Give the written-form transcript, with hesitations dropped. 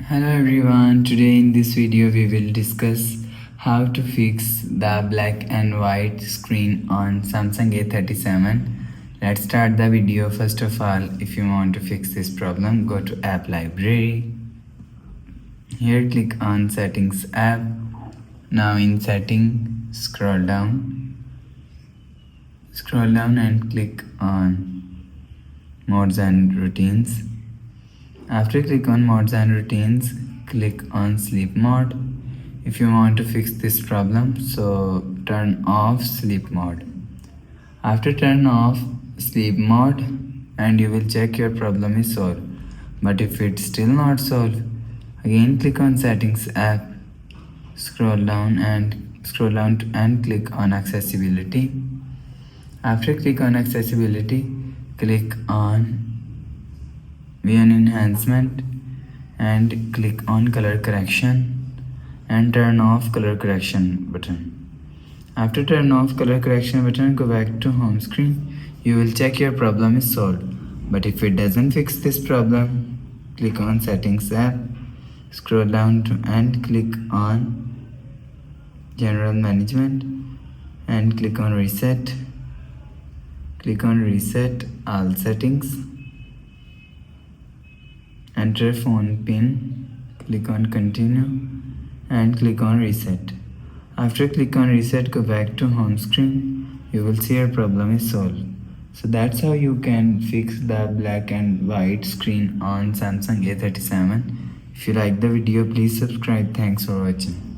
Hello everyone, today in this video we will discuss how to fix the black and white screen on Samsung A37. Let's start the video. First of all, if you want to fix this problem, go to app library. Here click on settings app. Now in setting, scroll down and click on modes and routines. After click on modes and routines, click on sleep mode. If you want to fix this problem, so turn off sleep mode. After turn off sleep mode, and you will check your problem is solved. But if it's still not solved, again click on settings app, scroll down and click on accessibility. After click on accessibility, click on Vision enhancement and click on color correction and turn off color correction button. After turn off color correction button, go back to home screen. You will check your problem is solved. But if it doesn't fix this problem, click on settings app, scroll down and click on general management and click on reset. Click on reset all settings. Enter phone pin, click on continue and click on reset. After click on reset, go back to home screen. You will see your problem is solved. So that's how you can fix the black and white screen on Samsung A37. If you like the video, please subscribe. Thanks for watching.